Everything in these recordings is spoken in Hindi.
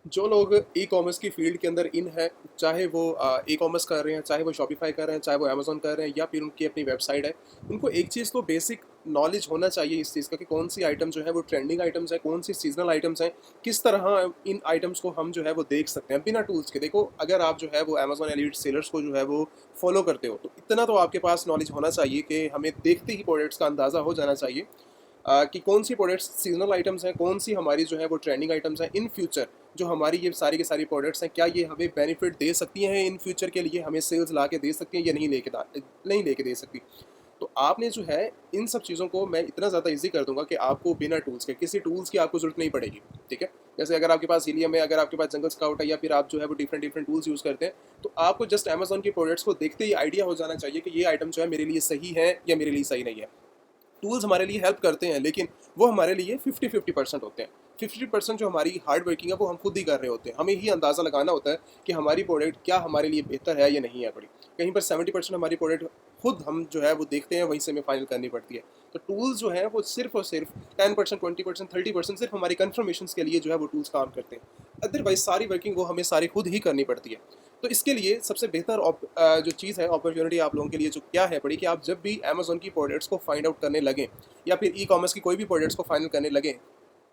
जो लोग ई कॉमर्स की फील्ड के अंदर इन है, चाहे वो ई कॉमर्स कर रहे हैं, चाहे वो शॉपिफाई कर रहे हैं, चाहे वो अमेजोन कर रहे हैं या फिर उनकी अपनी वेबसाइट है, उनको एक चीज़ तो बेसिक नॉलेज होना चाहिए इस चीज़ का कि कौन सी आइटम जो है वो ट्रेंडिंग आइटम्स है, कौन सी सीजनल आइटम्स हैं, किस तरह इन आइटम्स को हम जो है वो देख सकते हैं बिना टूल्स के। देखो, अगर आप जो है वो अमेजोन एलीट सेलर्स को जो है वो फॉलो करते हो, तो इतना तो आपके पास नॉलेज होना चाहिए कि हमें देखते ही प्रोडक्ट्स का अंदाज़ा हो जाना चाहिए कि कौन सी प्रोडक्ट्स सीजनल आइटम्स हैं, कौन सी हमारी जो है वो ट्रेंडिंग आइटम्स हैं इन फ्यूचर। जो हमारी ये सारी की सारी प्रोडक्ट्स हैं, क्या ये हमें बेनिफिट दे सकती हैं इन फ्यूचर के लिए, हमें सेल्स ला के दे सकती हैं या नहीं लेके दे सकती। तो आपने जो है इन सब चीज़ों को मैं इतना ज़्यादा ईजी कर दूंगा कि आपको बिना टूल्स के, किसी टूल्स की आपको जरूरत नहीं पड़ेगी। ठीक है, जैसे अगर आपके पास हीलियम है, अगर आपके पास जंगल स्काउट है, या फिर आप जो है वो डिफरेंट डिफरेंट टूल्स यूज़ करते हैं, तो आपको जस्ट अमेजोन की प्रोडक्ट्स को देखते ही आइडिया हो जाना चाहिए कि ये आइटम जो है मेरे लिए सही है या मेरे लिए सही नहीं है। टूल्स हमारे लिए हेल्प करते हैं, लेकिन वो हमारे लिए 50-50% होते हैं। 50% जो हमारी हार्ड वर्किंग है वो हम खुद ही कर रहे होते हैं। हमें ही अंदाज़ा लगाना होता है कि हमारी प्रोडक्ट क्या हमारे लिए बेहतर है या नहीं है बड़ी। कहीं पर 70% हमारी प्रोडक्ट खुद हम जो है वो देखते हैं, वहीं से हमें फाइनल करनी पड़ती है। तो टूल्स जो है वो सिर्फ और सिर्फ 10%, 20%, 30% सिर्फ हमारी कन्फर्मेशन के लिए जो है वो टूल्स काम करते हैं। अदरवाइज सारी वर्किंग वो हमें सारी खुद ही करनी पड़ती है। तो इसके लिए सबसे बेहतर जो चीज़ है, अपॉर्चुनिटी आप लोगों के लिए जो क्या है बड़ी, कि आप जब भी अमेजोन की प्रोडक्ट्स को फाइंड आउट करने लगें या फिर ई कॉमर्स की कोई भी प्रोडक्ट्स को फाइनल करने लगें।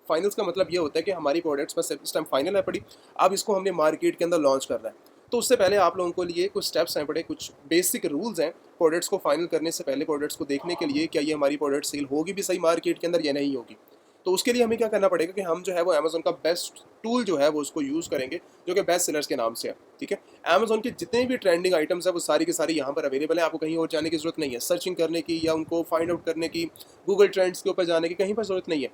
फाइनल्स का मतलब ये होता है कि हमारी प्रोडक्ट्स बस इस टाइम फाइनल है पड़ी, अब इसको हमने मार्केट के अंदर लॉन्च करना है। तो उससे पहले आप लोगों को लिए कुछ स्टेप्स हैं बड़े, कुछ बेसिक रूल्स हैं प्रोडक्ट्स को फाइनल करने से पहले, प्रोडक्ट्स को देखने के लिए क्या ये हमारी प्रोडक्ट सेल होगी भी सही मार्केट के अंदर या नहीं होगी। तो उसके लिए हमें क्या करना पड़ेगा कि हम जो है वो अमेजोन का बेस्ट टूल जो है वो उसको यूज़ करेंगे, जो कि बेस्ट सेलर्स के नाम से है। ठीक है, अमेजोन के जितने भी ट्रेंडिंग आइटम्स है वो सारी की सारी यहाँ पर अवेलेबल है, आपको कहीं और जाने की जरूरत नहीं है सर्चिंग करने की या उनको फाइंड आउट करने की, गूगल ट्रेंड्स के ऊपर जाने की कहीं पर जरूरत नहीं है।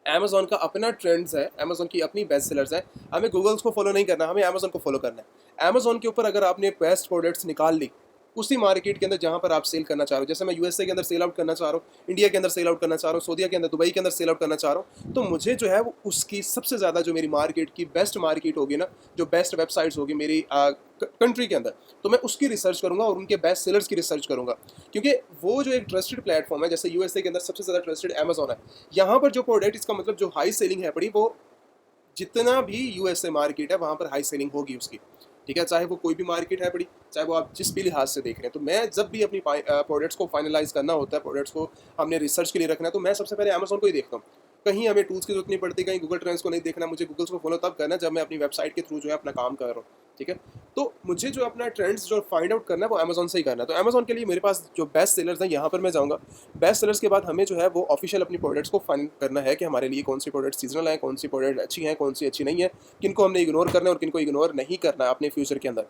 अमेजोन का अपना ट्रेंड्स है, अमेजोन की अपनी बेस्ट सेलर्स है। हमें गूगल्स को फॉलो नहीं करना, हमें अमेजोन को फॉलो करना है। अमेजोन के ऊपर अगर आपने बेस्ट प्रोडक्ट्स निकाल ली उसी मार्केट के अंदर जहां पर आप सेल करना चाह रहे हो, जैसे मैं यूएसए के अंदर सेल आउट करना चाह रहा हूँ, इंडिया के अंदर सेल आउट करना चाह रहा हूँ, सऊदीया के अंदर, दुबई के अंदर सेल आउट करना चाह रहा हूँ, तो मुझे जो है वो उसकी सबसे ज़्यादा जो मेरी मार्केट की बेस्ट मार्केट होगी ना, जो बेस्ट वेबसाइट्स होगी मेरी कंट्री के अंदर, तो मैं उसकी रिसर्च करूंगा और उनके बेस्ट सेलर्स की रिसर्च करूंगा। क्योंकि वो जो एक ट्रस्टेड प्लेटफॉर्म है, जैसे यूएसए के अंदर सबसे ज़्यादा ट्रस्टेड अमेजोन है, यहाँ पर जो प्रोडक्ट, इसका मतलब जो हाई सेलिंग है बड़ी, वो जितना भी यूएसए मार्केट है वहाँ पर हाई सेलिंग होगी उसकी। ठीक है, चाहे वो कोई भी मार्केट है बड़ी, चाहे वो आप जिस भी लिहाज से देख रहे हैं। तो मैं जब भी अपनी प्रोडक्ट्स को फाइनलाइज करना होता है, प्रोडक्ट्स को हमने रिसर्च के लिए रखना है, तो मैं सबसे पहले अमेजोन को ही देखता हूँ। कहीं हमें टूल्स की जरूरत नहीं पड़ती, कहीं गूगल ट्रेंड्स को नहीं देखना, मुझे गूगल्स को फॉलो तब करना है जब मैं अपनी वेबसाइट के थ्रू जो है अपना काम कर रहा हूँ। ठीक है, तो मुझे जो अपना ट्रेंड्स जो फाइंड आउट करना है वो अमेजोन से ही करना है। तो अमेजोन के लिए मेरे पास जो बेस्ट सेलर्स हैं यहाँ पर मैं जाऊँगा। बेस्ट सेलर्स के बाद हमें जो है वो ऑफिशियल अपनी प्रोडक्ट्स को फाइंड करना है कि हमारे लिए कौन सी प्रोडक्ट सीजनल है, कौन सी प्रोडक्ट अच्छी है, कौन सी अच्छी नहीं है, किनको हमने इग्नोर करना है और किनको इग्नोर नहीं करना है अपने फ्यूचर के अंदर।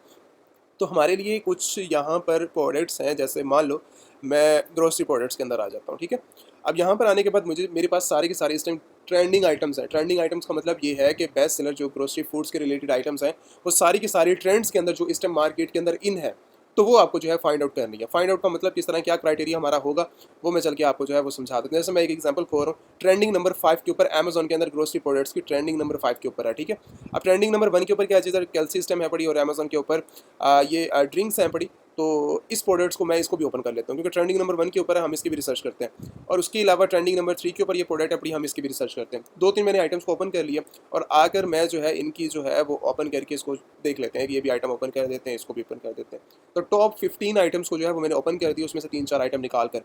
तो हमारे लिए कुछ यहाँ पर प्रोडक्ट्स हैं, जैसे मान लो मैं ग्रोसरी प्रोडक्ट्स के अंदर आ जाता हूँ। ठीक है, अब यहाँ पर आने के बाद मुझे, मेरे पास सारे के सारे इस टाइम ट्रेंडिंग आइटम्स हैं। ट्रेंडिंग आइटम्स का मतलब ये है कि बेस्ट सेलर जो ग्रोसरी फूड्स के रिलेटेड आइटम्स हैं, वो सारी की सारी ट्रेंड्स के अंदर जो इस टाइम मार्केट के अंदर इन है, तो वो आपको जो है फाइंड आउट करनी है। फाइंड आउट का मतलब किस तरह, क्या क्राइटेरिया हमारा होगा, वो मैं चल के आपको जो है वो समझा देता हूँ। जैसे मैं एक एग्जांपल खोल रहा हूँ, ट्रेंडिंग नंबर 5 के ऊपर अमेजोन के अंदर ग्रोसरी प्रोडक्ट्स की ट्रेंडिंग नंबर 5 के ऊपर है। ठीक है, अब ट्रेंडिंग नंबर 1 के ऊपर क्या चीज़ है, कैल्सी सिस्टम है पड़ी, और अमेजोन के ऊपर ये ड्रिंक्स हैं पड़ी। तो इस प्रोडक्ट्स को मैं इसको भी ओपन कर लेता हूँ, क्योंकि ट्रेंडिंग नंबर 1 के ऊपर है, हम इसकी भी रिसर्च करते हैं। और उसके अलावा ट्रेंडिंग नंबर 3 के ऊपर ये प्रोडक्ट है पड़ी, हम इसकी भी रिसर्च करते हैं। 2-3 मैंने आइटम्स को ओपन कर लिया, और आकर मैं जो है इनकी जो है वो ओपन करके इसको देख लेते हैं कि ये भी आइटम ओपन कर देते हैं, इसको भी ओपन कर देते हैं। तो टॉप 15 आइटम्स को जो है वो मैंने ओपन कर दिया, उसमें से 3-4 आइटम निकाल कर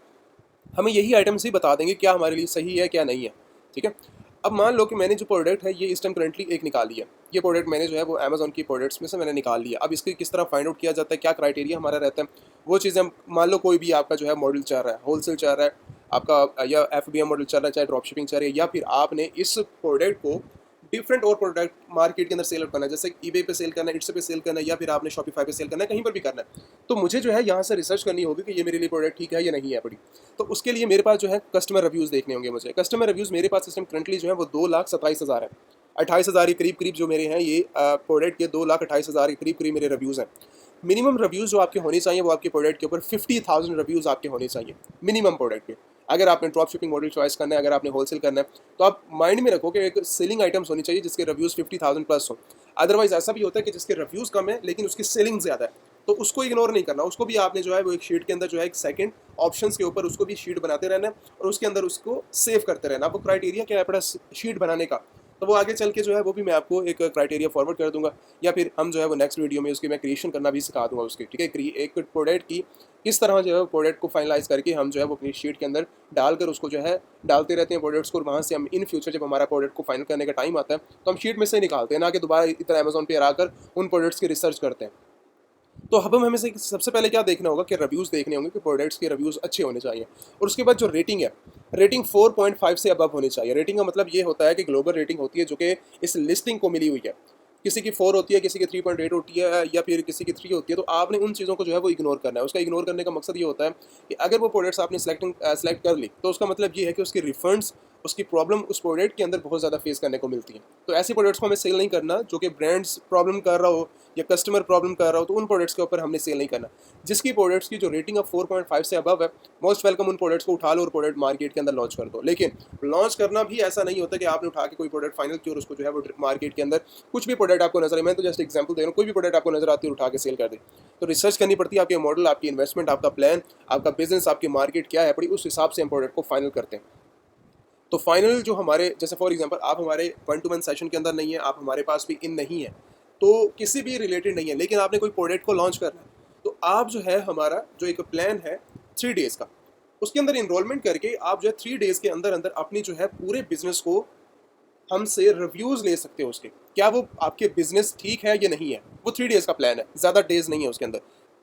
हमें यही आइटम्स ही बता देंगे क्या हमारे लिए सही है क्या नहीं है। ठीक है, अब मान लो कि मैंने जो प्रोडक्ट है ये इस टाइम करंटली एक निकाली है, ये प्रोडक्ट मैंने जो है वो अमेजोन की प्रोडक्ट्स में से मैंने निकाल लिया। अब इसकी किस तरह फाइंड आउट किया जाता है, क्या क्राइटेरिया हमारा रहता है, वो चीज़ें मान लो कोई भी आपका जो है मॉडल चल रहा है, होलसेल चल रहा है आपका, या FBM मॉडल चल रहा है, चाहे ड्रॉप शिपिंग चल रही है, या फिर आपने इस प्रोडक्ट को डिफरेंट और प्रोडक्ट मार्केट के अंदर सेल करना है, जैसे ईबे पे सेल करना है, इट्स पे सेल करना है, या फिर आपने शॉपिफाई पे सेल करना है, कहीं पर भी करना है, तो मुझे जो है यहाँ से रिसर्च करनी होगी कि ये मेरे लिए प्रोडक्ट ठीक है या नहीं है बड़ी। तो उसके लिए मेरे पास जो है कस्टमर रिव्यूज़ देखने होंगे मुझे। कस्टमर रिव्यूज़ मेरे पास सिस्टम करंटली जो है वो 2,27,000 है। 28,000 के करीब करीब जो मेरे हैं ये प्रोडक्ट के 2,28,000 के करीब करीब मेरे रिव्यूज़ हैं। मिनिमम रिव्यूज़ जो आपके होने चाहिए वो आपके प्रोडक्ट के ऊपर 50,000 रिव्यूज़ आपके होने चाहिए मिनिमम प्रोडक्ट पे। अगर आपने ड्रॉप शिपिंग मॉडल चॉइस करना है, अगर आपने होलसेल करना है, तो आप माइंड में रखो कि एक सेलिंग आइटम्स होनी चाहिए जिसके रिव्यूज़ 50,000 प्लस हो। अदरवाइज ऐसा भी होता है कि जिसके रिव्यूज़ कम है लेकिन उसकी सेलिंग ज़्यादा है, तो उसको इग्नोर नहीं करना, उसको भी आपने जो है वो एक शीट के अंदर जो है एक सेकंड ऑप्शंस के ऊपर उसको भी शीट बनाते रहना है, और उसके अंदर उसको सेव करते रहना। आपको क्राइटेरिया क्या है अपना शीट बनाने का, तो वो आगे चल के जो है वो भी मैं आपको एक क्राइटेरिया फॉरवर्ड कर दूंगा, या फिर हम जो है वो नेक्स्ट वीडियो में उसकी मैं क्रिएशन करना भी सिखा दूंगा उसकी, ठीक है। एक प्रोडक्ट की किस तरह जो है प्रोडक्ट को फाइनलाइज करके हम जो है वो अपनी शीट के अंदर डालकर उसको जो है डालते रहते हैं प्रोडक्ट्स को, और वहाँ से हम इन फ्यूचर जब हमारा प्रोडक्ट को फाइनल करने का टाइम आता है तो हम शीट में से ही निकालते हैं, ना कि दोबारा इतना अमेजोन पे आकर उन प्रोडक्ट्स की रिसर्च करते हैं। तो अब हमें से सबसे पहले क्या देखना होगा कि रिव्यूज़ देखने होंगे कि प्रोडक्ट्स के रिव्यूज़ अच्छे होने चाहिए, और उसके बाद जो रेटिंग है, रेटिंग 4.5 से अबव होनी चाहिए। रेटिंग का मतलब ये होता है कि ग्लोबल रेटिंग होती है जो कि इस लिस्टिंग को मिली हुई है, किसी की 4 होती है, किसी की 3.8 होती है, या फिर किसी की 3 होती है। तो आपने उन चीज़ों को जो है वो इग्नोर करना है। उसका इग्नोर करने का मकसद ये होता है कि अगर वो प्रोडक्ट्स आपने सेलेक्ट कर ली तो उसका मतलब ये है कि उसकी रिफंड्स, उसकी प्रॉब्लम उस प्रोडक्ट के अंदर बहुत ज़्यादा फेस करने को मिलती है। तो ऐसी प्रोडक्ट्स को हमें सेल नहीं करना जो कि ब्रांड्स प्रॉब्लम कर रहा हो या कस्टमर प्रॉब्लम कर रहा हो, तो उन प्रोडक्ट्स के ऊपर हमने सेल नहीं करना। जिसकी प्रोडक्ट्स की जो रेटिंग ऑफ 4.5 से अबव है, मोस्ट वेलकम उन प्रोडक्ट्स को उठा लो और प्रोडक्ट मार्केट के अंदर लॉन्च कर दो। लेकिन लॉन्च करना भी ऐसा नहीं होता कि आपने उठा के कोई प्रोडक्ट फाइनल किया और उसको जो है वो मार्केट के अंदर कुछ भी प्रोडक्ट आपको नजर आए, मैं तो जस्ट एग्जांपल दे रहा हूँ, कोई भी प्रोडक्ट आपको नजर आती है उठा के सेल कर दे। तो रिसर्च करनी पड़ती है, आपके मॉडल, आपकी इन्वेस्टमेंट, आपका प्लान, आपका बिजनेस, आपकी मार्केट क्या है पड़ी, उस हिसाब से हम प्रोडक्ट को फाइनल करते हैं। तो फाइनल जो हमारे, जैसे फॉर एग्जांपल आप हमारे 1-to-1 सेशन के अंदर नहीं है, आप हमारे पास भी इन नहीं है, तो किसी भी रिलेटेड नहीं है, लेकिन आपने कोई प्रोडक्ट को लॉन्च करना है, तो आप जो है हमारा जो एक प्लान है 3 डेज़ का, उसके अंदर इनरोलमेंट करके आप जो है 3 डेज़ के अंदर अंदर अपनी जो है पूरे बिजनेस को हमसे रिव्यूज़ ले सकते हो उसके, क्या वो आपके बिजनेस ठीक है या नहीं है। वो 3 डेज़ का प्लान है, ज़्यादा डेज़ नहीं है उसके अंदर।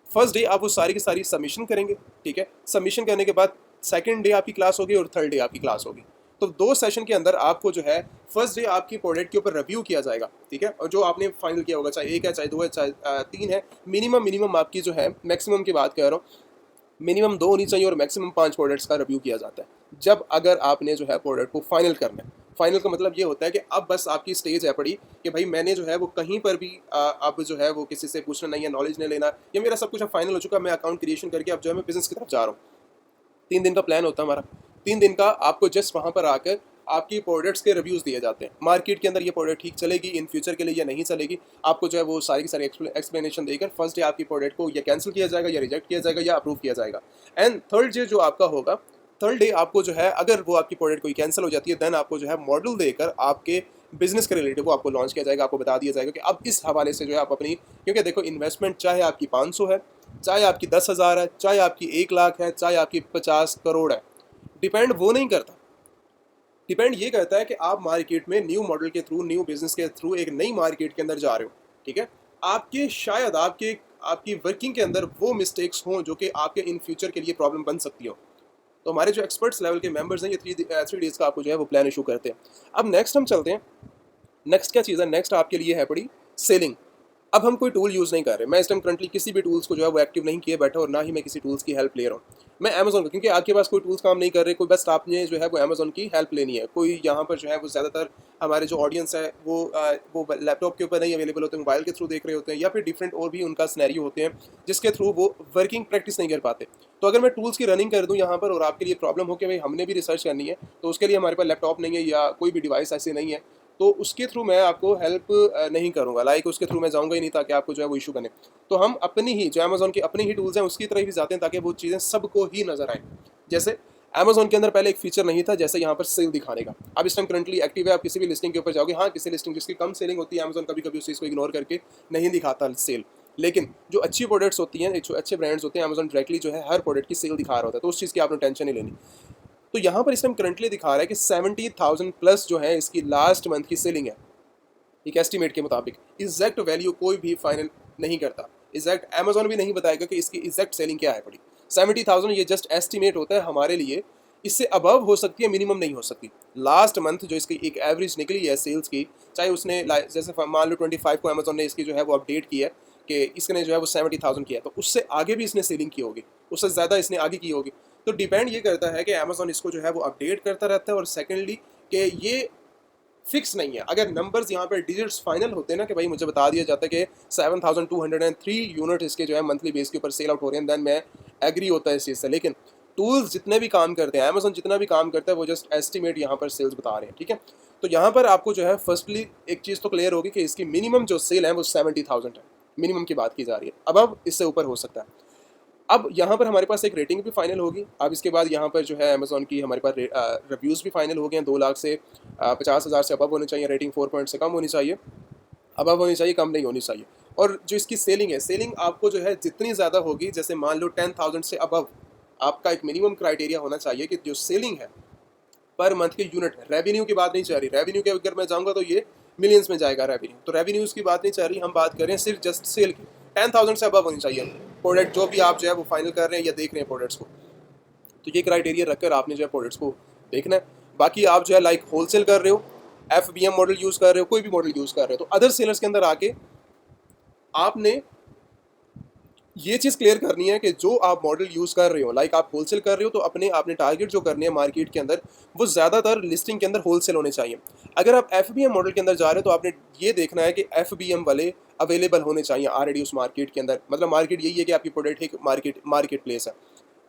फर्स्ट डे आप वो सारी की सारी सबमिशन करेंगे, ठीक है। सबमिशन करने के बाद सेकंड डे आपकी क्लास होगी और थर्ड डे आपकी क्लास होगी। तो 2 सेशन के अंदर आपको जो है फर्स्ट डे आपकी प्रोडक्ट के ऊपर रिव्यू किया जाएगा, ठीक है। और जो आपने फाइनल किया होगा, चाहे 1 है, चाहे 2 है, चाहे 3 है, मिनिमम आपकी जो है, मैक्सिमम की बात कर रहा हूँ, मिनिमम 2 होनी चाहिए और मैक्सिमम 5 प्रोडक्ट्स का रिव्यू किया जाता है जब अगर आपने जो है प्रोडक्ट को फाइनल करना है। फाइनल का मतलब ये होता है कि अब बस आपकी स्टेज है पड़ी कि भाई मैंने जो है वो कहीं पर भी अब जो है वो किसी से पूछना नहीं है, नॉलेज नहीं लेना, ये मेरा सब कुछ अब फाइनल हो चुका है, मैं अकाउंट क्रिएशन करके अब जो है मैं बिजनेस की तरफ जा रहा हूँ। 3 दिन का प्लान होता है हमारा। 3 दिन का आपको जस्ट वहाँ पर आकर आपकी प्रोडक्ट्स के रिव्यूज़ दिए जाते हैं, मार्केट के अंदर ये प्रोडक्ट ठीक चलेगी इन फ्यूचर के लिए या नहीं चलेगी। आपको जो है वो सारी की सारी एक्सप्लेनेशन देकर फर्स्ट डे आपकी प्रोडक्ट को या कैंसिल किया जाएगा, या रिजेक्ट किया जाएगा, या अप्रूव किया जाएगा। एंड थर्ड डे जो आपका होगा, थर्ड डे आपको जो है, अगर वो आपकी प्रोडक्ट कोई कैंसिल हो जाती है, देन आपको जो है मॉडल देकर आपके बिजनेस के रिलेटेड वो आपको लॉन्च किया जाएगा। आपको बता दिया जाएगा कि अब इस हवाले से जो है आप अपनी, क्योंकि देखो इन्वेस्टमेंट चाहे आपकी 500 है, चाहे आपकी 10,000 है, चाहे आपकी 1 लाख है, चाहे आपकी 50 करोड़ है, डिपेंड वो नहीं करता। डिपेंड ये करता है कि आप मार्केट में न्यू मॉडल के थ्रू, न्यू बिजनेस के थ्रू एक नई मार्केट के अंदर जा रहे हो, ठीक है। आपके शायद आपकी वर्किंग के अंदर वो मिस्टेक्स हों जो कि आपके इन फ्यूचर के लिए प्रॉब्लम बन सकती हो। तो हमारे जो एक्सपर्ट्स लेवल के मेंबर्स हैं, ये 3 डेज़ का आपको जो है वो प्लान इशू करते हैं। अब नेक्स्ट हम चलते हैं, नेक्स्ट क्या चीज़ है, नेक्स्ट आपके लिए है पड़ी सेलिंग। अब हम कोई टूल यूज़ नहीं कर रहे, मैं इस टाइम करंटली किसी भी टूल्स को जो है वो एक्टिव नहीं किए बैठा, और ना ही मैं किसी टूल्स की हेल्प ले रहा हूँ। मैं अमेजोन का, क्योंकि आपके पास कोई टूल्स काम नहीं कर रहे, कोई बस आपने जो है वो अमेजोन की हेल्प लेनी है। कोई यहाँ पर जो है वो ज़्यादातर हमारे जो ऑडियंस है वो लैपटॉप के ऊपर नहीं अवेलेबल होते, मोबाइल के थ्रू देख रहे होते हैं, या फिर डिफरेंट और भी उनका स्नैरियो होते हैं जिसके थ्रू वो वर्किंग प्रैक्टिस नहीं कर पाते। तो अगर मैं टूल्स की रनिंग कर दूँ यहाँ पर और आपके लिए प्रॉब्लम हो कि भाई हमने भी रिसर्च करनी है, तो उसके लिए हमारे पास लैपटॉप नहीं है या कोई भी डिवाइस ऐसे नहीं है, तो उसके थ्रू मैं आपको हेल्प नहीं करूँगा, लाइक उसके थ्रू मैं जाऊँगा ही नहीं ताकि आपको जो है वो इशू बने। तो हम अपनी ही जो अमेजोन की अपनी ही टूल्स हैं उसकी तरफ ही जाते हैं ताकि वो चीज़ें सबको ही नजर आएँ। जैसे अमेजोन के अंदर पहले एक फीचर नहीं था, जैसे यहाँ पर सेल दिखाने का। अब इस टाइम करंटली एक्टिव है, आप किसी भी लिस्टिंग के ऊपर जाओगे, हाँ किसी लिस्टिंग जिसकी कम सेलिंग होती है, अमेजोन कभी कभी उस चीज़ को इग्नोर करके नहीं दिखाता सेल, लेकिन जो अच्छी प्रोडक्ट्स होती हैं, जो अच्छे ब्रांड्स होते हैं, अमेजोन डायरेक्टली जो है हर प्रोडक्ट की सेल दिखा रहा होता है, तो उस चीज़ की आपने टेंशन नहीं लेनी। तो यहाँ पर इस टाइम करंटली दिखा रहा है कि 70,000 प्लस जो है इसकी लास्ट मंथ की सेलिंग है, एक एस्टीमेट के मुताबिक। एग्जैक्ट वैल्यू कोई भी फाइनल नहीं करता, एग्जैक्ट अमेजोन भी नहीं बताएगा कि इसकी एग्जैक्ट सेलिंग क्या है पड़ी। 70,000 ये जस्ट एस्टीमेट होता है हमारे लिए, इससे अबव हो सकती है, मिनिमम नहीं हो सकती। लास्ट मंथ जो इसकी एक एवरेज निकली है सेल्स की, चाहे उसने जैसे मान लो 25 को अमेजोन ने इसकी जो है वो अपडेट की है कि इसने जो है वो 70,000 किया है, तो उससे आगे भी इसने सेलिंग की होगी, उससे ज़्यादा इसने आगे की होगी। तो डिपेंड ये करता है कि अमेजोन इसको जो है वो अपडेट करता रहता है, और सेकेंडली कि ये फिक्स नहीं है। अगर नंबर्स यहाँ पर डिजिट्स फाइनल होते हैं ना कि भाई मुझे बता दिया जाता है कि 7,203 यूनिट इसके जो है मंथली बेस के ऊपर सेल आउट हो रहे हैं, देन मैं एग्री होता है इस चीज़ से। लेकिन टूल्स जितने भी काम करते हैं, अमेजोन जितना भी काम करता है, वो जस्ट एस्टिमेट यहाँ पर सेल्स बता रहे हैं, ठीक है। तो यहाँ पर आपको जो है फर्स्टली एक चीज़ तो क्लियर होगी कि इसकी मिनिमम जो सेल है वो 70,000 है, मिनिमम की बात की जा रही है, अब इससे ऊपर हो सकता है। अब यहाँ पर हमारे पास एक रेटिंग भी फाइनल होगी। अब इसके बाद यहाँ पर जो है अमेज़ॉन की हमारे पास रिव्यूज़ भी फाइनल हो गए हैं। 2 लाख से 50,000 से अबव होने चाहिए, रेटिंग 4 पॉइंट से कम होनी चाहिए, अबव होनी चाहिए, कम नहीं होनी चाहिए। और जो इसकी सेलिंग है, सेलिंग आपको जो है जितनी ज़्यादा होगी, जैसे मान लो 10,000 से अबव आपका एक मिनिमम क्राइटेरिया होना चाहिए कि जो सेलिंग है पर मंथ के यूनिट है, रेवेन्यू की बात नहीं चल रही। रेवेन्यू के अगर मैं जाऊँगा तो ये मिलियंस में जाएगा रेवेन्यू, तो रेवेन्यूज़ की बात नहीं चल रही, हम बात कर रहे हैं सिर्फ जस्ट सेल की। 10,000 से अबव होनी चाहिए प्रोडक्ट, जो भी आप जो है वो फाइनल कर रहे हैं या देख रहे हैं प्रोडक्ट्स को। तो ये क्राइटेरिया रखकर आपने जो है प्रोडक्ट्स को देखना है। बाकी आप जो है लाइक होलसेल कर रहे हो, FBM मॉडल यूज़ कर रहे हो, कोई भी मॉडल यूज़ कर रहे हो, तो अदर सेलर्स के अंदर आके आपने ये चीज़ क्लियर करनी है कि जो आप मॉडल यूज़ कर रहे हो, लाइक आप होलसेल कर रहे हो, तो अपने आपने टारगेट जो करने हैं मार्केट के अंदर, वो ज़्यादातर लिस्टिंग के अंदर होलसेल होने चाहिए। अगर आप FBM मॉडल के अंदर जा रहे हो तो आपने ये देखना है कि FBM वाले अवेलेबल होने चाहिए ऑलरेडी उस मार्केट के अंदर। मतलब मार्केट यही है कि आपकी प्रोडक्ट एक मार्केट प्लेस है,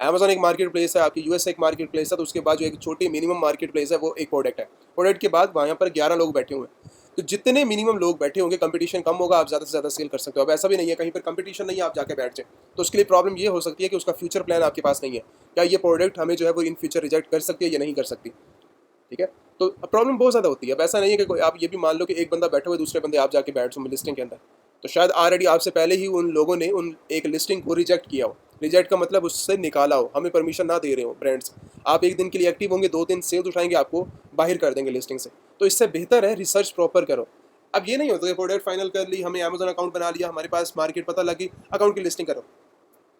अमेजोन एक मार्केट प्लेस है, आपकी US एक मार्केट प्लेस है, तो उसके बाद जो एक छोटी मिनिमम मार्केट प्लेस है वो एक प्रोडक्ट है। प्रोडक्ट के बाद वहाँ पर 11 लोग बैठे हुए हैं, तो जितने मिनिमम लोग बैठे होंगे कंपटीशन कम होगा, आप ज़्यादा से ज़्यादा सेल कर सकते हो। अब ऐसा भी नहीं है कहीं पर कंपटीशन नहीं है आप जाके बैठ जाए, तो उसके लिए प्रॉब्लम ये हो सकती है कि उसका फ्यूचर प्लान आपके पास नहीं है, क्या ये प्रोडक्ट हमें जो है वो इन फ्यूचर रिजेक्ट कर सकती है या नहीं कर सकती। ठीक है, तो प्रॉब्लम बहुत ज़्यादा होती है। अब ऐसा नहीं है कि कोई, आप ये भी मान लो कि एक बंदा बैठा हुआ है, दूसरे बंदे आप जाके बैठ जाओ लिस्टिंग के अंदर, तो शायद ऑलरेडी आपसे पहले ही उन लोगों ने उन एक लिस्टिंग को रिजेक्ट किया हो। रिजेक्ट का मतलब उससे निकाला हो, हमें परमिशन ना दे रहे हो ब्रांड्स। आप एक दिन के लिए एक्टिव होंगे, 2 दिन सेल्स उठाएंगे, आपको बाहर कर देंगे लिस्टिंग से। तो इससे बेहतर है रिसर्च प्रॉपर करो। अब ये नहीं होता कि प्रोडक्ट फाइनल कर ली, हमें अमेजोन अकाउंट बना लिया, हमारे पास मार्केट पता लगी, अकाउंट की लिस्टिंग करो,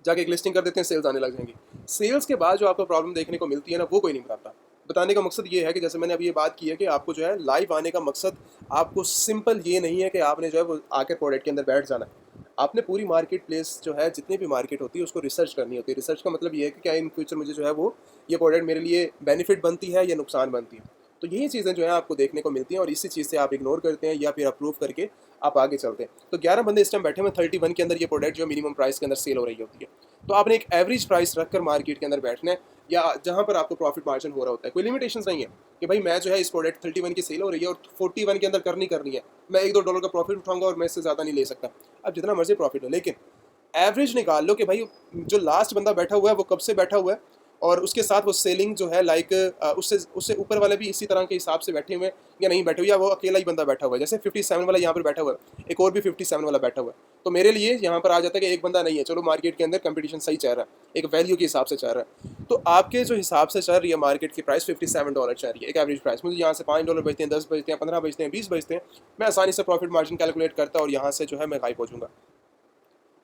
जाके एक लिस्टिंग कर देते हैं, सेल्स आने लग जाएंगी। सेल्स के बाद जो आपको प्रॉब्लम देखने को मिलती है ना, वो कोई नहीं बताता। बताने का मकसद ये है कि जैसे मैंने अभी ये बात की है कि आपको जो है लाइव आने का मकसद, आपको सिंपल ये नहीं है कि आपने जो है वो आकर प्रोडक्ट के अंदर बैठ जाना है। आपने पूरी मार्केट प्लेस जो है, जितनी भी मार्केट होती है, उसको रिसर्च करनी होती है। रिसर्च का मतलब ये है कि क्या इन फ्यूचर मुझे जो है वो ये प्रोडक्ट मेरे लिए बेनिफिट बनती है या नुकसान बनती है। तो यही चीज़ें जो है आपको देखने को मिलती हैं, और इसी चीज़ से आप इग्नोर करते हैं या फिर अप्रूव करके आप आगे चलते हैं। तो 11 बंदे इस टाइम बैठे हुए, 31 के अंदर ये प्रोडक्ट जो मिनिमम प्राइस के अंदर सेल हो रही होती है। तो आपने एक एवरेज प्राइस रखकर मार्केट के अंदर बैठना है, या जहाँ पर आपको प्रॉफिट मार्जिन हो रहा होता है। कोई लिमिटेशन नहीं है कि भाई मैं जो है इस प्रोडक्ट 31 की सेल हो रही है और 41 के अंदर करनी है, मैं $1-2 का प्रॉफिट उठाऊंगा और मैं इससे ज़्यादा नहीं ले सकता। अब जितना मर्जी प्रॉफिट हो, लेकिन एवरेज निकाल लो कि भाई जो लास्ट बंदा बैठा हुआ है वो कब से बैठा हुआ है, और उसके साथ वो सेलिंग जो है लाइक उससे उससे ऊपर वाले भी इसी तरह के हिसाब से बैठे हुए हैं या नहीं बैठे हुए, या वो अकेला ही बंदा बैठा हुआ है। जैसे 57 वाला यहाँ पर बैठा हुआ है, एक और भी 57 वाला बैठा हुआ है, तो मेरे लिए यहाँ पर आ जाता है कि एक बंदा नहीं है, चलो मार्केट के अंदर कंपटीशन सही चल रहा है, एक वैल्यू के हिसाब से चल रहा है। तो आपके जो हिसाब से चल रही है मार्केट की प्राइस $57 चल रही है, एक एवरेज प्राइस। मुझे यहाँ से $5 बचते हैं, 10 बचते हैं, 15 बचते हैं, 20 बचते हैं, मैं आसानी से प्रॉफिट मार्जिन कैलकुलेट करता और यहाँ से जो है मैं गायब हो जाऊँगा।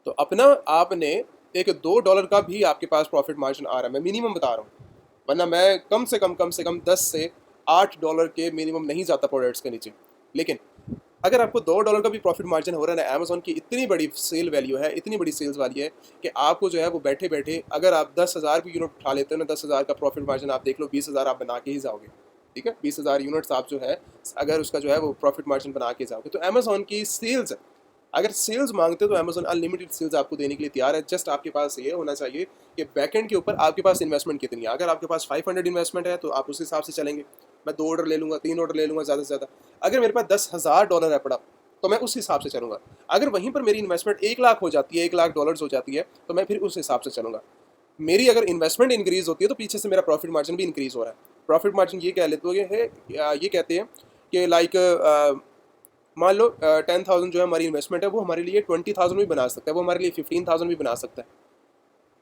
तो अपना आपने एक $2 का भी आपके पास प्रॉफिट मार्जिन आ रहा है, मैं मिनिमम बता रहा हूँ, वरना मैं कम से कम 10 से $8 के मिनिमम नहीं जाता प्रोडक्ट्स के नीचे। लेकिन अगर आपको $2 का भी प्रॉफिट मार्जिन हो रहा है ना, अमेजोन की इतनी बड़ी सेल वैल्यू है, इतनी बड़ी सेल्स वाली है कि आपको जो है वो बैठे बैठे अगर आप 10,000 भी यूनिट उठा लेते हो ना, 10,000 का प्रॉफिट मार्जिन आप देख लो, 20,000 आप बना के ही जाओगे। ठीक है, 20,000 यूनिट्स आप जो है अगर उसका जो है वो प्रॉफिट मार्जिन बना के जाओगे, तो अमेजोन की सेल्स, अगर सेल्स मांगते हो तो अमेजोन अनलिमिटेड सेल्स आपको देने के लिए तैयार है। जस्ट आपके पास ये होना चाहिए कि बैकएंड के ऊपर आपके पास इन्वेस्टमेंट कितनी है। अगर आपके पास 500 इन्वेस्टमेंट है तो आप उस हिसाब से चलेंगे, मैं 2 ऑर्डर ले लूँगा, 3 ऑर्डर ले लूँगा ज़्यादा से ज़्यादा। अगर मेरे पास $10,000 है पड़ा, तो मैं उस हिसाब से चलूँगा। अगर वहीं पर मेरी इन्वेस्टमेंट 1 लाख हो जाती है, $1 लाख हो जाती है, तो मैं फिर उस हिसाब से चलूँगा। मेरी अगर इन्वेस्टमेंट इंक्रीज़ होती है तो पीछे से मेरा प्रॉफिट मार्जिन भी इंक्रीज़ हो रहा है। प्रॉफिट मार्जिन ये कह लेते हो है, ये कहते हैं कि लाइक मान लो 10,000 जो है हमारी इन्वेस्टमेंट है, वो हमारे लिए 20,000 भी बना सकता है, वो हमारे लिए 15,000 भी बना सकता है।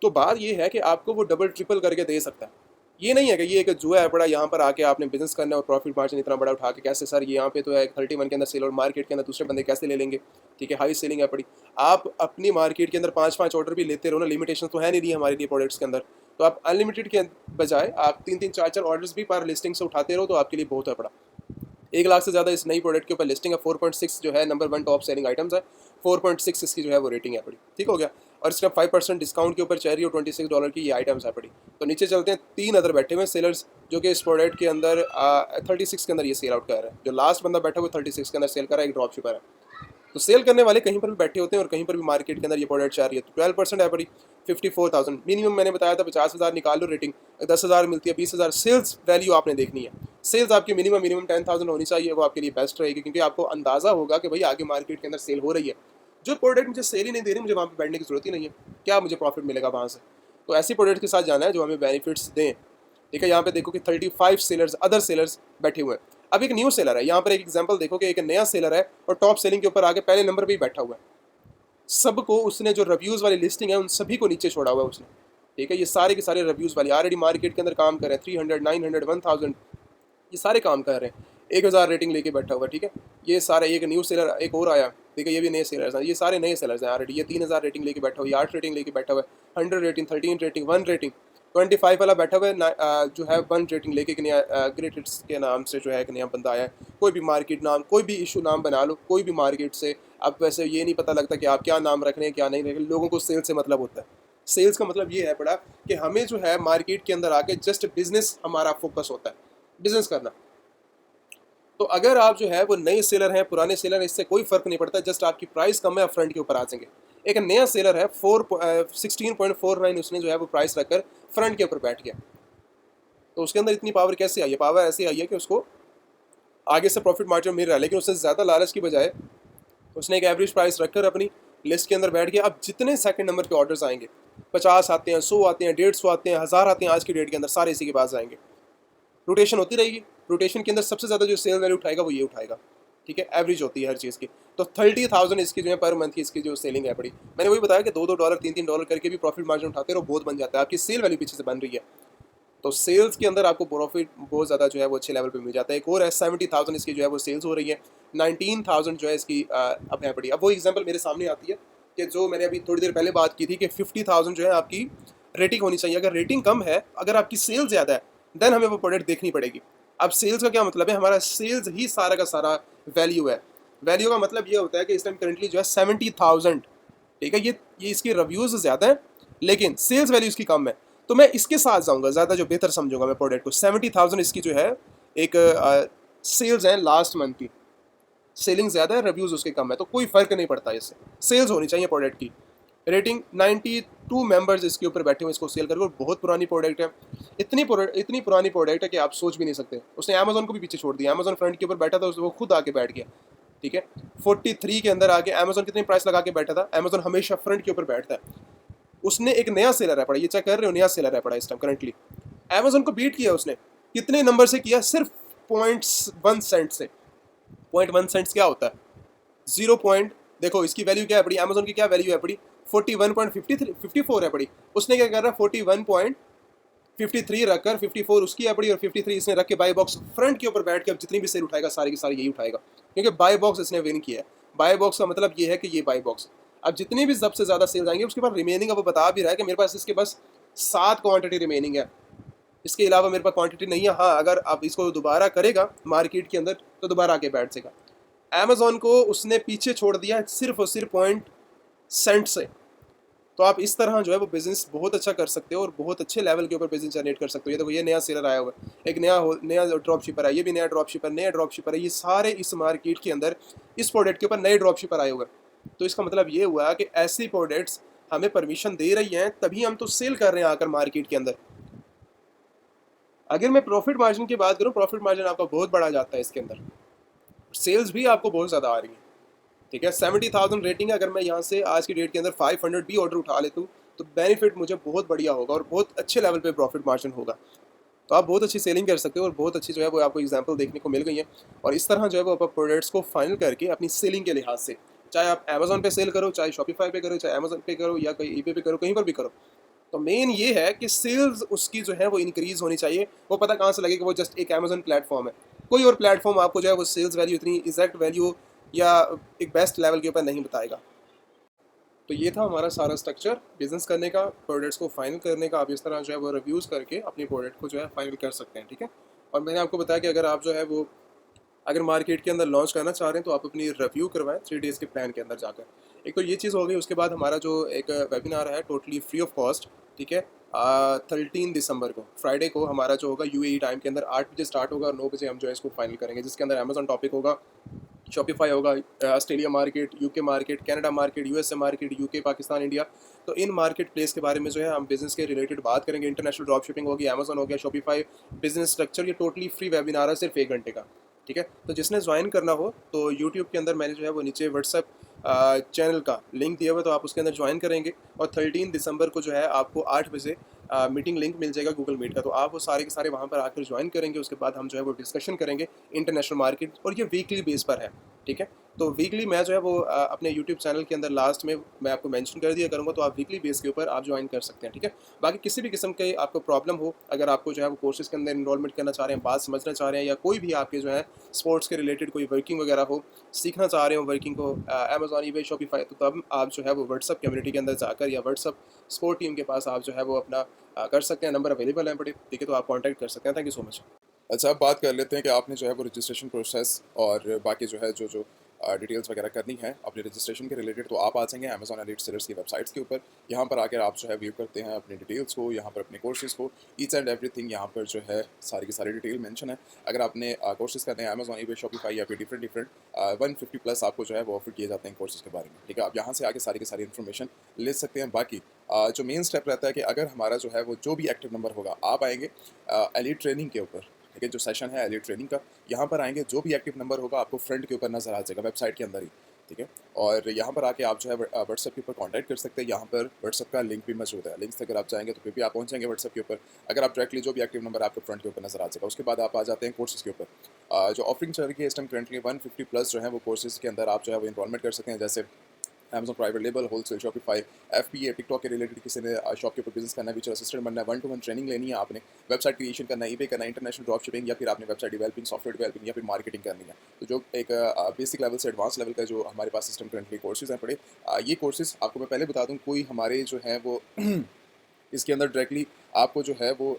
तो बात ये है कि आपको वो डबल ट्रिपल करके दे सकता है। ये नहीं है कि ये एक जुआ है बड़ा, यहाँ पर आके आपने बिजनेस करना है और प्रॉफिट मार्जिन इतना बड़ा उठा के कैसे सर, ये यहाँ पे तो है 31 के अंदर सेल और मार्केट के अंदर दूसरे बंदे कैसे ले लेंगे। ठीक है, हाई सेलिंग है पड़ी, आप अपनी मार्केट के अंदर 5-5 ऑर्डर भी लेते रहो ना, लिमिटेशन तो है नहीं रही हमारे लिए प्रोडक्ट्स के अंदर। तो आप अनलिमिटेड के बजाय आप 3-3 4-4 ऑर्डर्स भी पर लिस्टिंग से उठाते रहो, तो आपके लिए बहुत है बड़ा। 1 लाख से ज़्यादा इस नई प्रोडक्ट के ऊपर लिस्टिंग है, 4.6 जो है नंबर 1 टॉप सेलिंग आइटम्स है, 4.6 इसकी जो है वो रेटिंग है पड़ी। ठीक हो गया, और इसका 5% डिस्काउंट के ऊपर चल रही है, $26 की ये आइटम्स है पड़ी। तो नीचे चलते हैं, 3 अदर बैठे हुए सेलर्स जो कि इस प्रोडक्ट के अंदर 36 के अंदर ये सेल आउट कर रहे हैं। जो लास्ट बंदा बैठा हुआ 36 के अंदर सेल कर रहा है, एक ड्रॉप शिपर है। तो सेल करने वाले कहीं पर भी बैठे होते हैं और कहीं पर भी मार्केट के अंदर ये प्रोडक्ट चाह रही है। तो 12% है पड़ी, 54,000 मिनिमम मैंने बताया था, 50,000 निकाल लो रेटिंग, 10,000 मिलती है, 20,000 सेल्स वैल्यू आपने देखनी है। सेल्स आपकी मिनिमम 10,000 होनी चाहिए, वो आपके लिए बेस्ट रहेगी, क्योंकि आपको अंदाज़ा होगा कि भाई आगे मार्केट के अंदर सेल हो रही है। जो प्रोडक्ट मुझे सेल ही नहीं दे रही, मुझे वहाँ पे बैठने की जरूरत ही नहीं है, क्या मुझे प्रॉफिट मिलेगा वहाँ से? तो ऐसी प्रोडक्ट के साथ जाना है जो हमें बेनिफिट्स दें। ठीक है, यहाँ पे देखो कि 35 सेलर्स, अदर सेलर्स बैठे हुए हैं। अब एक न्यू सेलर है, यहाँ पर एक एग्जांपल देखो कि एक नया सेलर है और टॉप सेलिंग के ऊपर आके पहले नंबर पे ही बैठा हुआ है। सबको उसने जो रिव्यूज़ वाली लिस्टिंग है उन सभी को नीचे छोड़ा हुआ है उसने। ठीक है, ये सारे के सारे रिव्यूज़ वाली ऑलरेडी मार्केट के अंदर काम कर रहे हैं, 300, 900, 1000, ये सारे काम कर रहे हैं। 1000 रेटिंग लेके बैठा हुआ है। ठीक है, ये सारे, एक न्यू सेलर एक और आया, ठीक है, ये भी नए सेलर्स हैं, ये सारे नए सेलर्स हैं ऑलरेडी। ये 3000 रेटिंग लेके बैठा हुआ है, 8 रेटिंग लेके बैठा हुआ है, 100 रेटिंग, 13 रेटिंग, 1 रेटिंग, 25 वाला बैठा हुआ है जो है 1 रेटिंग लेके। एक नया ग्रेट हिट्स के नाम से जो है एक नया बंदा आया है। कोई भी मार्केट नाम, कोई भी इशू नाम बना लो, कोई भी मार्केट से। अब वैसे ये नहीं पता लगता कि आप क्या नाम रख रहे हैं क्या नहीं रख रहे, लोगों को सेल्स से मतलब होता है। सेल्स का मतलब ये है बड़ा कि हमें जो है मार्केट के अंदर आके जस्ट बिजनेस हमारा फोकस होता है, बिजनेस करना। तो अगर आप जो है वो नए सेलर हैं, पुराने सेलर हैं, इससे कोई फर्क नहीं पड़ता, जस्ट आपकी प्राइस कम है, आप फ्रंट के ऊपर आ जाएंगे। एक नया सेलर है 16.49 उसने जो है वो प्राइस रखकर फ्रंट के ऊपर बैठ गया। तो उसके अंदर इतनी पावर कैसे आई है? पावर ऐसी आई है कि उसको आगे से प्रॉफिट मार्जिन मिल रहा है, लेकिन उससे ज़्यादा लालच की बजाय उसने एक एवरेज प्राइस रखकर अपनी लिस्ट के अंदर बैठ गया। अब जितने सेकंड नंबर पे ऑर्डर्स आएंगे, 50 आते हैं, 100 आते हैं, 150 आते हैं, 1000 आते हैं, आज की डेट के अंदर सारे इसी के पास आएंगे। रोटेशन होती रहेगी, रोटेशन के अंदर सबसे ज़्यादा जो सेल वैल्यू उठाएगा वो ये उठाएगा। ठीक है, एवरेज होती है हर चीज़ की। तो 30,000 इसकी जो है पर मंथ की इसकी जो सेलिंग है बड़ी, मैंने वही बताया कि $2-2, $3-3 करके भी प्रॉफिट मार्जिन उठाते रहो, बहुत बन जाता है, आपकी सेल वैल्यू पीछे से बन रही है। तो सेल्स के अंदर आपको प्रॉफिट बहुत ज़्यादा जो है वो अच्छे लेवल पे मिल जाता है। एक और है 70,000 इसकी जो है वो सेल्स हो रही है, 19,000 जो है इसकी अब है पड़ी। अब वो एग्जांपल मेरे सामने आती है कि जो मैंने अभी थोड़ी देर पहले बात की थी कि 50,000 जो है आपकी रेटिंग होनी चाहिए। अगर रेटिंग कम है, अगर आपकी सेल्स ज़्यादा है, देन हमें वो प्रोडक्ट देखनी पड़ेगी। अब सेल्स का क्या मतलब है? हमारा सेल्स ही सारा का सारा वैल्यू है। वैल्यू का मतलब ये होता है कि इस टाइम करंटली जो है 70,000, ठीक है, ये इसकी रिव्यूज़ ज़्यादा है लेकिन सेल्स वैल्यू इसकी कम है। तो मैं इसके साथ जाऊंगा, ज़्यादा जो बेहतर समझूंगा मैं प्रोडक्ट को। 70,000 इसकी जो है एक सेल्स है लास्ट मंथ की, सेलिंग ज़्यादा है, रिव्यूज़ उसके कम है, तो कोई फ़र्क नहीं पड़ता इससे। सेल्स होनी चाहिए प्रोडक्ट की। रेटिंग 92 मेंबर्स इसके ऊपर बैठे हुए इसको सेल करके, और बहुत पुरानी प्रोडक्ट है। इतनी पुरानी प्रोडक्ट है कि आप सोच भी नहीं सकते। उसने अमेजोन को भी पीछे छोड़ दिया। अमेजोन फ्रंट के ऊपर बैठा था, वो खुद आके बैठ गया। ठीक है, 43 के अंदर आके अमेजोन कितनी प्राइस लगा के बैठा था? अमेजोन हमेशा फ्रंट के ऊपर बैठता है। उसने एक नया सेलर है पड़ा, ये चेक कर रहे हो, नया सेलर है पड़ा इस टाइम करंटली। अमेजोन को बीट किया उसने, कितने नंबर से किया? सिर्फ 0.1 सेंट से। 0.1 सेंट्स क्या होता है? 0 पॉइंट, देखो इसकी वैल्यू क्या है पड़ी, अमेजोन की क्या वैल्यू है पड़ी? 41.54 है पड़ी। उसने क्या कर रहा है? 41.53 रखकर 54 उसकी है पड़ी, और 53 इसने रख के बाई बॉक्स फ्रंट के ऊपर बैठ के अब जितनी भी सेल उठाएगा सारी की सारी यही उठाएगा, क्योंकि बाई बॉक्स इसने विन किया है। बाई बॉक्स का मतलब ये है कि ये बाई बॉक्स, अब जितनी भी सबसे ज़्यादा सेल्स आएंगे उसके बाद रिमेनिंग, अब वो बता भी रहा है कि मेरे पास इसके पास 7 क्वांटिटी रिमेनिंग है, इसके अलावा मेरे पास क्वांटिटी नहीं है। हाँ, अगर आप इसको दोबारा करेगा मार्केट के अंदर तो दोबारा आके बैठ जाएगा। अमेजोन को उसने पीछे छोड़ दिया सिर्फ और सिर्फ 0.1 सेंट से। तो आप इस तरह जो है वो बिज़नेस बहुत अच्छा कर सकते हो और बहुत अच्छे लेवल के ऊपर बिजनेस जनरेट कर सकते हो। ये देखो, ये नया सेलर आया हुआ है, एक नया ड्रॉप शिपर है, ये भी नया ड्रॉप शिपर, नया ड्रॉप शिपर है। ये सारे इस मार्केट के अंदर इस प्रोडक्ट के ऊपर नए ड्रॉप शिपर आए हुए हैं। तो इसका मतलब ये हुआ कि ऐसी प्रोडक्ट्स हमें परमिशन दे रही हैं, तभी हम तो सेल कर रहे हैं आकर मार्केट के अंदर। अगर मैं प्रॉफिट मार्जिन की बात करूँ, प्रॉफिट मार्जिन आपका बहुत बढ़ा जाता है इसके अंदर, सेल्स भी आपको बहुत ज़्यादा आ रही है। ठीक है, 70,000 रेटिंग है, अगर मैं यहाँ से आज की डेट के अंदर 500 भी ऑर्डर उठा लेता हूँ तो बेनिफिट मुझे बहुत बढ़िया होगा और बहुत अच्छे लेवल पे प्रॉफिट मार्जिन होगा। तो आप बहुत अच्छी सेलिंग कर सकते हो, और बहुत अच्छी जो है वो आपको एग्जांपल देखने को मिल गई है। और इस तरह जो है वो आप प्रोडक्ट्स को फाइनल करके अपनी सेलिंग के लिहाज से, चाहे आप अमेजोन पे सेल करो, चाहे शॉपिफाई पे करो, चाहे अमेजोन पे करो, या कहीं ईबे पे करो, कहीं पर भी करो, तो मेन ये है कि सेल्स उसकी जो है वो इंक्रीज़ होनी चाहिए। वो पता कहाँ से लगे कि वो जस्ट एक अमेजोन प्लेटफॉर्म है, कोई और प्लेटफॉर्म आपको जो है वो सेल्स वैल्यू इतनी एग्जैक्ट वैल्यू या एक बेस्ट लेवल के ऊपर नहीं बताएगा। तो ये था हमारा सारा स्ट्रक्चर बिजनेस करने का, प्रोडक्ट्स को फाइनल करने का। आप इस तरह जो है वो रिव्यूज़ करके अपनी प्रोडक्ट को जो है फाइनल कर सकते हैं। ठीक है, और मैंने आपको बताया कि अगर आप जो है वो अगर मार्केट के अंदर लॉन्च करना चाह रहे हैं तो आप अपनी रिव्यू करवाएं 3 डेज़ के प्लान के अंदर जाकर। एक तो ये चीज़ हो गई, उसके बाद हमारा जो एक वेबिनार है टोटली फ्री ऑफ कॉस्ट, ठीक है, 13 दिसंबर को फ्राइडे को हमारा जो होगा यूएई टाइम के अंदर 8 बजे स्टार्ट होगा और 9 बजे हम जो है इसको फाइनल करेंगे, जिसके अंदर अमेजोन टॉपिक होगा, शॉपिफाई होगा, Australia market, UK market, Canada market, USA market, UK, Pakistan, India. तो इन मार्केट प्लेस के बारे में जो है हम बिजनेस के रिलेटेड बात करेंगे। इंटरनेशनल ड्रॉप शिपिंग होगी, अमेजोन हो गया, शॉपिफाई, बिजनेस स्ट्रक्चर, ये टोटली फ्री वेबिनार है सिर्फ 1 घंटे का। ठीक है, तो जिसने ज्वाइन करना हो तो यूट्यूब के अंदर मैंने जो है वो नीचे व्हाट्सएप चैनल का लिंक दिया हुआ है, तो आप उसके अंदर ज्वाइन करेंगे और 13 दिसंबर को जो है आपको 8 बजे मीटिंग लिंक मिल जाएगा गूगल मीट का, तो आप वो सारे के सारे वहाँ पर आकर ज्वाइन करेंगे। उसके बाद हम जो है वो डिस्कशन करेंगे इंटरनेशनल मार्केट, और ये वीकली बेस पर है, ठीक है। तो वीकली मैं जो है वो अपने यूट्यूब चैनल के अंदर लास्ट में मैं आपको मेंशन कर दिया करूँगा, तो आप वीकली बेस के ऊपर आप ज्वाइन कर सकते हैं, ठीक है। बाकी किसी भी किस्म के आपको प्रॉब्लम हो, अगर आपको जो है वो कोर्सेज़ के अंदर इनरोलमेंट करना चाह रहे हैं, बात समझना चाह रहे हैं, या कोई भी आपके जो है स्पोर्ट्स के रिलेटेड कोई वर्किंग वगैरह हो, सीखना चाह रहे हो वर्किंग को अमेज़ॉन, ईबे, शॉपिफाई, तो तब आप जो है वो व्हाट्सएप कम्युनिटी के अंदर जाकर या व्हाट्सएप सपोर्ट टीम के पास आप जो है वो अपना कर सकते हैं। नंबर अवेलेबल है बड़े, ठीक है, तो आप कॉन्टैक्ट कर सकते हैं। Thank you so much. अच्छा, अब बात कर लेते हैं कि आपने जो है वो रजिस्ट्रेशन प्रोसेस और बाकी जो है जो डिटेल्स वगैरह करनी है अपने रजिस्ट्रेशन के रिलेटेड, तो आप आ जाएंगे अमेज़ॉन एलीट सेलर्स की वेबसाइट्स के ऊपर। यहाँ पर आकर आप जो है व्यू करते हैं अपनी डिटेल्स को, यहाँ पर अपने कोर्सेज़ को, ईच एंड एवरीथिंग यहाँ पर जो है सारी की सारी डिटेल मेंशन है। अगर आपने कोर्सेज़ करने हैं अमेज़ॉन, ईबे, शॉपिफाई या फिर डिफरेंट 150 प्लस आपको जो है वो ऑफर किए जाते हैं कोर्सेज़ के बारे में, ठीक है। आप यहाँ से आके सारी की सारी इन्फॉर्मेशन ले सकते हैं। बाकी जो मेन स्टेप रहता है कि अगर हमारा जो है वो जो भी एक्टिव नंबर होगा, आप आएंगे एलीट ट्रेनिंग के ऊपर, ठीक है, जो सेशन है एलीट ट्रेनिंग का, यहाँ पर आएंगे, जो भी एक्टिव नंबर होगा आपको फ्रंट के ऊपर नजर आ जाएगा वेबसाइट के अंदर ही, ठीक है। और यहाँ पर आके आप जो है व्हाट्सएप के ऊपर कांटेक्ट कर सकते हैं। यहाँ पर व्हाट्सएप का लिंक भी मौजूद है, लिंक से अगर आप जाएंगे तो फिर भी आप पहुँच जाएंगे व्हाट्सएप के ऊपर। अगर आप डायरेक्टली जो भी एक्टिव नंबर आपको फ्रंट के ऊपर नजर आ जाएगा, उसके बाद आप आ जाते हैं कोर्सेज के ऊपर। जो ऑफरिंग चल रही है इस टाइम करंटली 150 प्लस जो है वो कोर्सेज के अंदर आप जो है वो इनरोलमेंट कर सकते हैं, जैसे Amazon private label, wholesale, Shopify, FBA, TikTok के रिलेटेड किसी ने शॉप के ऊपर बिजनेस करना है, विचुअल असिस्टेंट बनना है, 1-to-1 ट्रेनिंग लेनी है आपने, वेबसाइट क्रिएशन करना है, ईबे करना है, इंटरनेशनल ड्रॉप शिपिंग, या फिर आपने वेबसाइट डेवलपिंग, सॉफ्टवेयर डेवलपिंग या फिर मार्केटिंग करनी है। तो जो एक बेसिक लेवल से एडवांस लेवल का जो हमारे पास सिस्टम करंटली कोर्सेज हैं पड़े, ये कोर्सेज आपको मैं पहले बता दूँ, कोई हमारे जो है वो इसके अंदर डायरेक्टली आपको जो है वो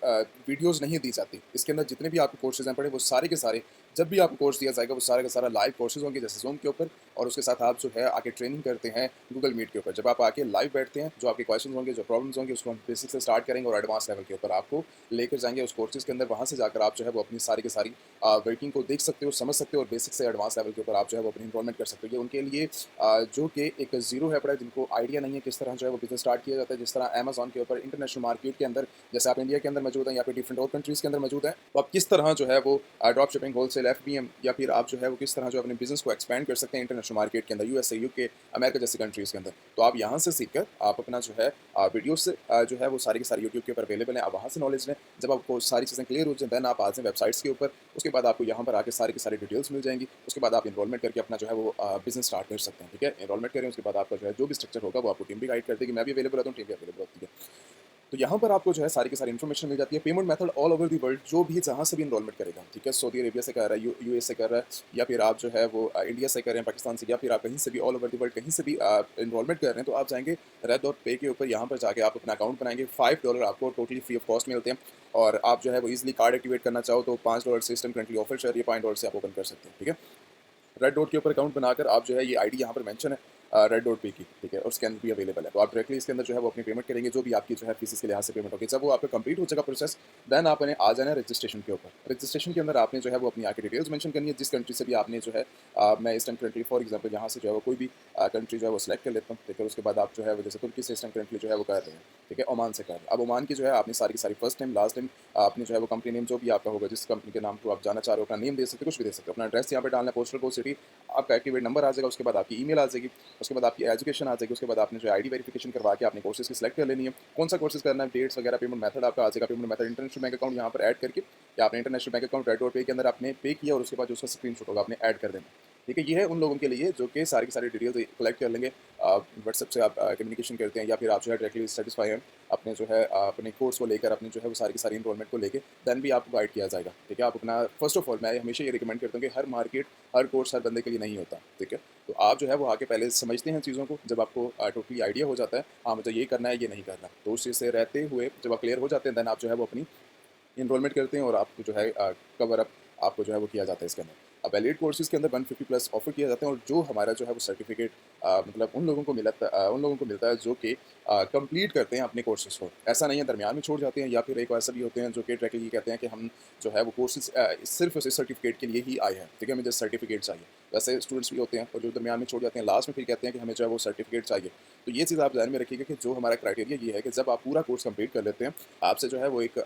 वीडियोस नहीं दी जाती। इसके अंदर जितने भी आपको कोर्सेज हैं पड़े, वो सारे के सारे, जब भी आपको कोर्स दिया जाएगा वो सारा का सारा लाइव कोर्सेज होंगे, जैसे ज़ूम के ऊपर, और उसके साथ आप जो है आके ट्रेनिंग करते हैं गूगल मीट के ऊपर। जब आप आके लाइव बैठते हैं, जो आपके क्वेश्चन होंगे, जो प्रॉब्लम्स होंगे, उसको हम बेसिक से स्टार्ट करेंगे और एडवांस लेवल के ऊपर आपको लेकर जाएंगे उस कोर्सेज के अंदर। वहाँ से जाकर आप जो है वो अपनी सारी की सारी वर्किंग को देख सकते हो, समझ सकते हो, और बेसिक से एडवांस लेवल के ऊपर आप जो है वो अपनी इन्वॉल्वमेंट कर सकते हो। ये उनके लिए जो कि एक ज़ीरो है पड़ा, जिनको आइडिया नहीं है किस तरह जो है वो बिजनेस स्टार्ट किया जाता है। जिस तरह अमेज़ॉन के ऊपर इंटरनेशनल मार्केट के अंदर, जैसे आप इंडिया के अंदर मौजूद हैं या फिर डिफरेंट और कंट्रीज़ के अंदर मौजूद हैं, तो आप किस तरह जो है वो ड्रॉप शिपिंग, होलसेल, एफबीएम, या फिर आप जो है वो किस तरह जो अपने बिजनेस को एक्सपेंड कर सकते हैं इंटरनेशनल मार्केट के अंदर, यूएसए, यूके, अमेरिका जैसी कंट्रीज़ के अंदर। तो आप यहाँ से सीखकर आप अपना जो है वीडियो से जो है वो सारी की सारी यूट्यूब के ऊपर अवेलेबल है, आप वहाँ से नॉलेज लें। जब आपको सारी चीज़ें क्लियर हो जाए, देन आप आ जाएं वेबसाइट्स के ऊपर। उसके बाद आपको यहाँ पर आके सारी की सारी डिटेल्स मिल जाएंगी। उसके बाद आप इनरोलमेंट करके अपना जो है वो बिजनेस स्टार्ट कर सकते हैं, ठीक है। इनरोलमेंट करें, उसके बाद आपका जो है जो भी स्ट्रक्चर होगा वो आपको टीम भी गाइड कर देगी। मैं भी अवेलेबल रहता हूँ, टीम भी अवेलेबल होती है। तो यहाँ पर आपको जो है सारी की सारी इन्फॉर्मेशन मिल जाती है। Payment method all over the world, जो भी जहाँ से भी इनरोलमेंट करेगा, ठीक है, सऊदी अरेबिया से कर रहा है, यूएस से कर रहा है, या फिर आप जो है वो इंडिया से कर रहे हैं, पाकिस्तान से, या फिर आप कहीं से भी ऑल ओवर दी वर्ल्ड कहीं से भी इनरोलमेंट कर रहे हैं, तो आप जाएंगे रेड.पे के ऊपर। यहाँ पर जाके आप अपना अकाउंट बनाएंगे। $5 आपको टोटली फ्री ऑफ कॉस्ट मिलते हैं, और आप जो है वो ईजिली कार्ड एक्टिवेट करना चाहो तो $5 सिस्टम करंटली ऑफर चल रही है, $5 से आप ओपन कर सकते हैं, ठीक है। रेड डॉट के ऊपर अकाउंट बनाकर आप जो है ये आईडी यहाँ पर मेंशन है रेड डॉट पे की, ठीक है, और स्कैन भी अवेलेबल है। तो आप डायरेक्टली इसके अंदर जो है वो अपनी पेमेंट करेंगे, जो भी आपकी जो है फीस के लिहाज से पेमेंट होगी। जब वो आपका कंप्लीट हो जाएगा प्रोसेस, देन आपने आ जाना है रजिस्ट्रेशन के ऊपर। रजिस्ट्रेशन के अंदर आपने जो है वो अपनी आके डिटेल्स मेंशन करनी है, जिस कंट्री से भी आपने जो है मैं इस टाइम करंटली फॉर एग्जांपल यहाँ से जो है वो कोई भी कंट्री जो है वो सिलेक्ट कर लेता हूँ, ठीक है। उसके बाद आप जो है वो जैसे तुर्की से इस टाइम करंटली जो है वो कर रहे हैं, ठीक है, ओमान से कर रहे हैं। अब ओमान की जो है आपने सारी की सारी फर्स्ट टाइम, लास्ट टाइम, आपने जो है वो कंपनी नेम जो भी आपका होगा, जिस कंपनी के नाम को आप जाना चाह रहे हो, अपना नेम दे सकते हो, कुछ भी दे सकते हो, अपना एड्रेस यहाँ पर डालना है, पोस्टल कोड, सिटी, आपका एक्टिवेट नंबर आ जाएगा। उसके बाद आपकी ईमेल आ जाएगी, उसके बाद आपकी एजुकेशन आ जाएगी। उसके बाद आपने जो आईडी वेरिफिकेशन करवा के आपने कोर्सेज की सिलेक्ट कर लेनी है, कौन सा कोर्सेज करना है, डेट्स वगैरह, पेमेंट मेथड आपका आ जाएगा। Payment method international bank account यहाँ पर ऐड करके, या आपने international bank account red dot पे के अंदर आपने पे किया, और उसके बाद जो उसका स्क्रीनशॉट होगा आपने ऐड कर देना, ठीक है। ये है उन लोगों के लिए जो कि सारी की सारी डिटेल्स कलेक्ट कर लेंगे, व्हाट्सएप से आप कम्युनिकेशन करते हैं, या फिर आप जो है डायरेक्टली सेटिस्फाई हैं अपने जो है अपने कोर्स को लेकर, अपने जो है वो सारी की सारी इनरोलमेंट को लेकर, देन भी आपको गाइड किया जाएगा, ठीक है। आप अपना फर्स्ट ऑफ ऑल मैं हमेशा ये रिकमेंड करता हूँ कि हर मार्केट, हर कोर्स हर बंदे के लिए नहीं होता, ठीक है। तो आप जो है वो आके पहले समझते हैं चीज़ों को, जब आपको टोटली आइडिया हो जाता है, हाँ मुझे ये करना है, ये नहीं करना, तो उस चीज़ से रहते हुए जब आप क्लियर हो जाते हैं, देन आप जो है वो अपनी इनरोलमेंट करते हैं, और आपको जो है कवर अप आपको जो है वो किया जाता है इसके अंदर। अब एलिट कोर्सेज़ के अंदर 150 प्लस ऑफर किया जाता है, और जो हमारा जो है वो सर्टिफिकेट मतलब उन लोगों को मिलता है जो कि कंप्लीट करते हैं अपने कोर्सेज़ को। ऐसा नहीं है दरमियान में छोड़ जाते हैं, या फिर एक ऐसा भी होते हैं जो कि डायरेक्टली कहते हैं कि हम जो है वो कोर्सेज़ सिर्फ उस सर्टिफिकेट के लिए ही आए हैं, ठीक है, हमें जस्ट सर्टिफिकेट चाहिए। वैसे स्टूडेंट्स भी होते हैं और जो दरमियान में छोड़ जाते हैं, लास्ट में फिर कहते हैं कि हमें जो है वो सर्टिफिकेट चाहिए। तो ये चीज़ आप ध्यान में रखिएगा कि जो हमारा क्राइटेरिया ये है कि जब आप पूरा कोर्स कंप्लीट कर लेते हैं, आपसे जो है वो एक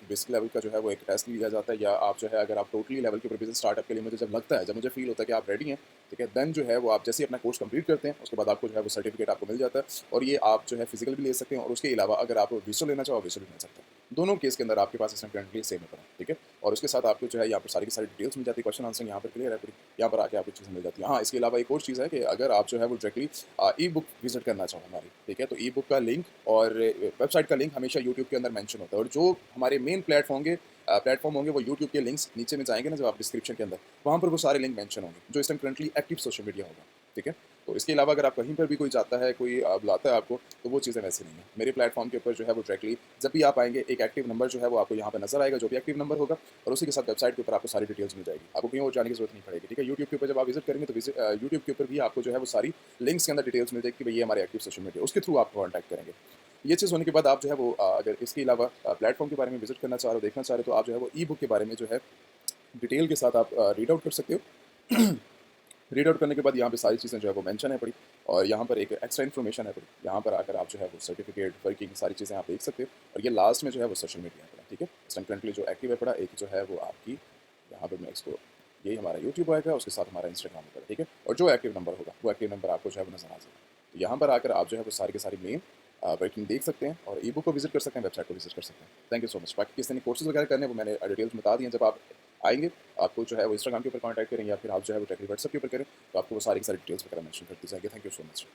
बेसिक लेवल का जो है वो एक टेस्ट लिया जाता है, या आप जो है अगर आप टोटली लेवल के ऊपर बिजनेस स्टार्टअप के लिए मुझे जब लगता है, जब मुझे फील होता है कि आप रेडी हैं, ठीक है, देन जो है वो आप जैसे ही अपना कोर्स कंप्लीट करते हैं, उसके बाद आपको जो है वो सर्टिफिकेट आपको मिल जाता है। और ये आप जो है फिजिकल भी ले सकते हैं, और उसके अलावा अगर आप विजुअल लेना चाहो विजुअल भी ले सकते हैं। दोनों केस के अंदर आपके पास इसमें करंटली सेम है, ठीक है। और उसके साथ आपको जो है यहाँ पर सारी की सारी डिटेल्स मिल जाती है, क्वेश्चन आंसर यहाँ पर क्लियर है पूरी, यहाँ पर आके आपको चीज़ें मिल जाती है। हाँ, इसके अलावा एक और चीज़ है कि अगर आप जो है वो डायरेक्टली ई बुक विजिट करना चाहो हमारी, ठीक है, तो ई बुक का लिंक और वेबसाइट का लिंक हमेशा यूट्यूब के अंदर मेंशन होता है। और जो हमारे मेन प्लेटफॉर्म होंगे वो यूट्यूब के लिंक्स नीचे में जाएंगे ना, जब आप डिस्क्रिप्शन के अंदर, वहाँ पर वो सारे लिंक मेंशन होंगे जो इस time currently active social media होगा, ठीक है। तो इसके अलावा अगर आप कहीं पर भी कोई जाता है, कोई बुलाता है आपको, तो वो चीज़ें वैसे नहीं है। मेरे प्लेटफॉर्म के ऊपर जो है वो डायरेक्टली जब भी आप आएंगे, एक एक्टिव नंबर जो है वो आपको यहाँ पर नजर आएगा, जो भी एक्टिव नंबर होगा, और उसी के साथ वेबसाइट के ऊपर आपको सारी डिटेल्स मिल जाएगी। आपको कहीं और जाने की जरूरत नहीं पड़ेगी, ठीक है। यूट्यूब के ऊपर जब आप विजिट करेंगे तो यूट्यूब के ऊपर भी आपको जो है वो सारी लिंक्स के अंदर डिटेल्स मिल जाएगी कि भाई ये हमारे एक्टिव सोशल मीडिया, उसके थ्रू आप कॉन्टैक्ट करेंगे। ये चीज़ होने के बाद आप जो है वो अगर इसके अलावा प्लेटफॉर्म के बारे में विजिट करना चाह रहे हो, देखना चाह रहे हो, तो आप जो है वो ई बुक के बारे में जो है डिटेल के साथ आप रीड आउट कर सकते हो। रीड आउट करने के बाद यहाँ पे सारी चीज़ें जो है वो मेंशन है पड़ी, और यहाँ पर एक एक्स्ट्रा इन्फॉर्मेशन है पड़ी। यहाँ पर आकर आप जो है वो सर्टिफिकेट, वर्किंग, सारी चीज़ें आप देख सकते हो। और ये लास्ट में जो है वो सोशल मीडिया है पड़ा, ठीक है। इस टाइम करंटली जो एक्टिव है पड़ा, एक जो है वो आपकी यहाँ पर मैं इसको, यही हमारा यूट्यूब आएगा, उसके साथ हमारा इंस्टाग्राम होगा, ठीक है। और जो एक्टिव नंबर होगा वो एक्टिव नंबर आपको जो है वो नजर आ जाएगा। तो यहाँ पर आकर आप जो है वो सारी के सारी मेन वर्किंग देख सकते हैं, और ई बुक को विजिट कर सकते हैं, वेबसाइट को विजिट कर सकते हैं। Thank you so much. बाकी किसी ने कोर्सेज वगैरह करने, वो मैंने डिटेल्स बता दी हैं। जब आप आएंगे, आपको जो है वो इंस्टाग्राम के ऊपर कॉन्टैक्ट करें, या फिर आप जो है वो डायरेक्टली व्हाट्सएप के ऊपर करें, तो आपको वो सारी की सारी डिटेल्स वगैरह मेंशन कर दी जाएगी। Thank you so much.